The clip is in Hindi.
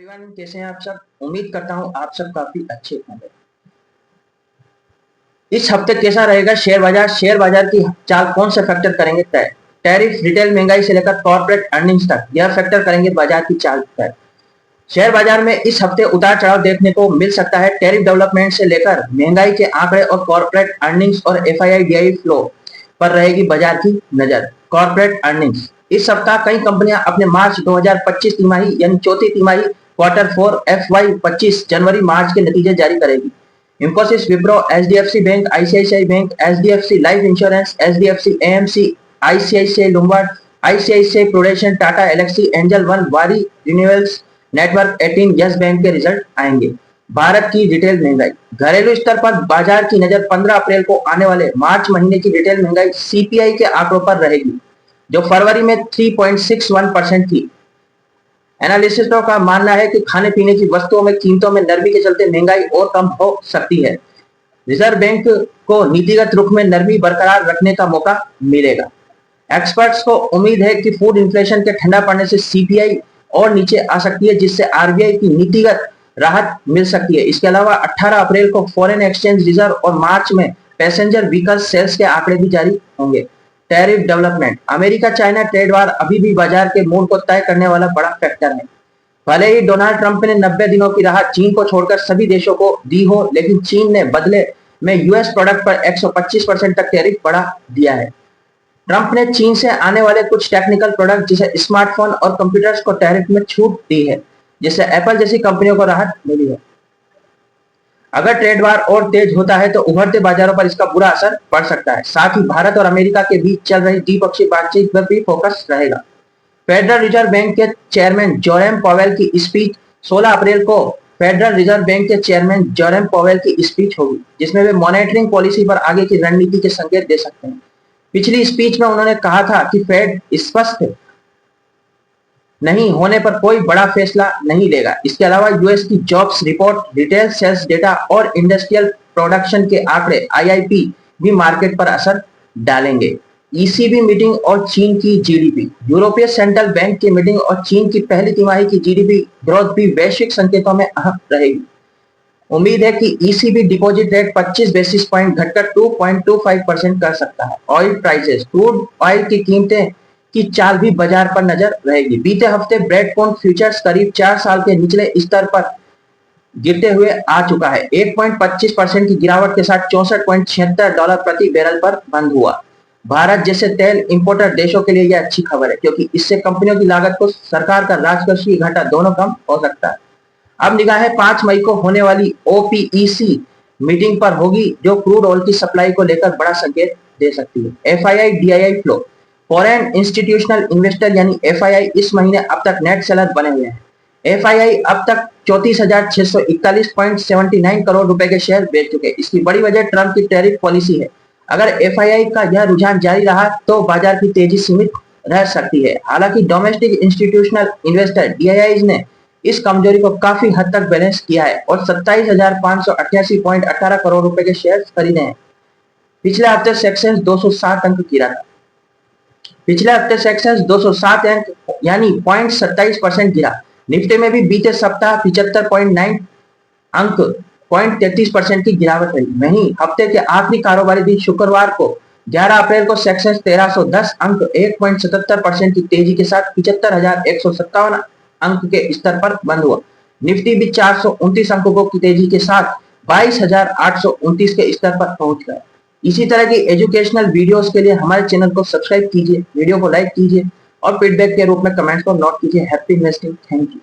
एवरीवन, कैसे हैं आप सब। उम्मीद करता हूं आप सब काफी अच्छे होंगे। इस हफ्ते कैसा रहेगा शेयर बाजार की चाल कौन से फैक्टर करेंगे तय। टैरिफ, रिटेल महंगाई से लेकर कॉर्पोरेट अर्निंग्स तक यह फैक्टर करेंगे बाजार की चाल तय। शेयर बाजार में इस हफ्ते उतार चढ़ाव देखने को मिल सकता है। टैरिफ डेवलपमेंट से लेकर महंगाई के आंकड़े और कॉर्पोरेट अर्निंग्स और एफआईआई डीआई फ्लो पर रहेगी बाजार की नजर। कॉर्पोरेट अर्निंग्स, इस सप्ताह कई कंपनियां अपने मार्च 2025 तिमाही यानी चौथी तिमाही Q4 FY25 जनवरी मार्च के नतीजे जारी करेगी। Infosys, Wipro, HDFC Bank, ICICI Bank, HDFC Life Insurance, HDFC AMC, ICICI Lombard, ICICI Prudential, Tata Elxsi, Angel One, Waaree Renewables, Network 18, Yes Bank के रिजल्ट आएंगे। भारत की रिटेल महंगाई, घरेलू स्तर पर बाजार की नजर 15 अप्रैल को आने वाले मार्च महीने की रिटेल महंगाई सीपीआई के आंकड़ों पर रहेगी, जो फरवरी में 3.61% थी। एनालिस्टों का मानना है कि खाने पीने की वस्तुओं में कीमतों में नरमी के चलते महंगाई और कम हो सकती है। रिजर्व बैंक को नीतिगत रुख में नरमी बरकरार रखने का मौका मिलेगा। एक्सपर्ट्स को उम्मीद है कि फूड इन्फ्लेशन के ठंडा पड़ने से सीपीआई और नीचे आ सकती है, जिससे आरबीआई की नीतिगत राहत मिल सकती है। इसके अलावा 18 अप्रैल को फॉरेन एक्सचेंज रिजर्व और मार्च में पैसेंजर व्हीकल सेल्स के आंकड़े भी जारी होंगे। Tariff development, America China trade war अभी भी बाजार के मूड को तय करने वाला बड़ा फैक्टर है। भले ही डोनाल्ड ट्रंप ने 90 दिनों की राहत चीन को छोड़कर सभी देशों को दी हो, लेकिन चीन ने बदले में यूएस प्रोडक्ट पर 125% तक टैरिफ बढ़ा दिया है। ट्रंप ने चीन से आने वाले कुछ टेक्निकल प्रोडक्ट जैसे स्मार्टफोन और कंप्यूटर्स को टैरिफ में छूट दी है, जिससे एप्पल जैसी कंपनियों को राहत मिली है। अगर ट्रेड वार और तेज होता है तो उभरते बाजारों पर इसका बुरा असर पड़ सकता है। साथ ही भारत और अमेरिका के बीच चल रही द्विपक्षीय बातचीत पर भी फोकस रहेगा। फेडरल रिजर्व बैंक के चेयरमैन जोरेम पॉवेल की स्पीच 16 अप्रैल को फेडरल रिजर्व बैंक के चेयरमैन जोरेम पॉवेल की स्पीच होगी, जिसमें वे मॉनेटरिंग पॉलिसी पर आगे की रणनीति के संकेत दे सकते हैं। पिछली स्पीच में उन्होंने कहा था कि फेड स्पष्ट नहीं होने पर कोई बड़ा फैसला नहीं लेगा। इसके अलावा यूएस की jobs report, retail sales data और इंडस्ट्रियल प्रोडक्शन के आंकड़े आईआईपी भी मार्केट पर असर डालेंगे। ईसीबी मीटिंग और चीन की जीडीपी, यूरोपीय सेंट्रल बैंक की मीटिंग और चीन की पहली तिमाही की जीडीपी ग्रोथ भी वैश्विक संकेतों में अहम रहेगी। उम्मीद है कि ECB deposit rate 25 basis point घटकर 2.25% कर सकता है। ऑयल प्राइसेस, क्रूड ऑयल की कीमतें की चाल भी बाजार पर नजर रहेगी। बीते हफ्ते ब्रेडपॉइंट फ्यूचर्स करीब 4 साल के निचले स्तर पर गिरते हुए आ चुका है। 1.25% की गिरावट के साथ $64.76 प्रति बैरल पर बंद हुआ। भारत जैसे तेल इंपोर्टर देशों के लिए यह अच्छी खबर है, क्योंकि इससे कंपनियों की लागत को सरकार का राजकोषीय घाटा दोनों कम हो सकता है। अब निगाहें 5 मई को होने वाली ओपीईसी मीटिंग पर होगी, जो क्रूड ऑयल की सप्लाई को लेकर बड़ा संकेत दे सकती है। FII DII flow, foreign institutional investor यानी एफआईआई इस महीने अब तक नेट सेलर बने हुए हैं। एफआईआई अब तक 34,641.79 करोड़ रुपए के शेयर बेच चुके हैं। इसकी बड़ी वजह ट्रंप की टैरिफ पॉलिसी है। अगर एफआईआई का यह रुझान जारी रहा तो बाजार की तेजी सीमित रह सकती है। हालांकि डोमेस्टिक इंस्टीट्यूशनल इन्वेस्टर डीआईआईज ने इस कमजोरी को काफी हद तक बैलेंस किया है और 27,588.18 करोड़ रुपए के शेयर खरीदे हैं। पिछले हफ्ते सेक्सेंस 207 अंक गिरा था। पिछले हफ्ते सेक्सेंस 207 अंक यानी 0.27% गिरा। निफ्टी में भी बीते सप्ताह 75.9 अंक 0.33% की गिरावट रही। वहीं हफ्ते के आखिरी कारोबारी दिन शुक्रवार को 11 अप्रैल को सेक्सेंस 1310 अंक 1.77% की तेजी के साथ 75,157 अंक के स्तर पर बंद हुआ। निफ्टी भी 429 अंकों की तेजी के साथ 22,829 के स्तर पर पहुंच गया। इसी तरह की एजुकेशनल वीडियोस के लिए हमारे चैनल को सब्सक्राइब कीजिए, वीडियो को लाइक कीजिए और फीडबैक के रूप में कमेंट्स को नोट कीजिए। Happy investing, thank you.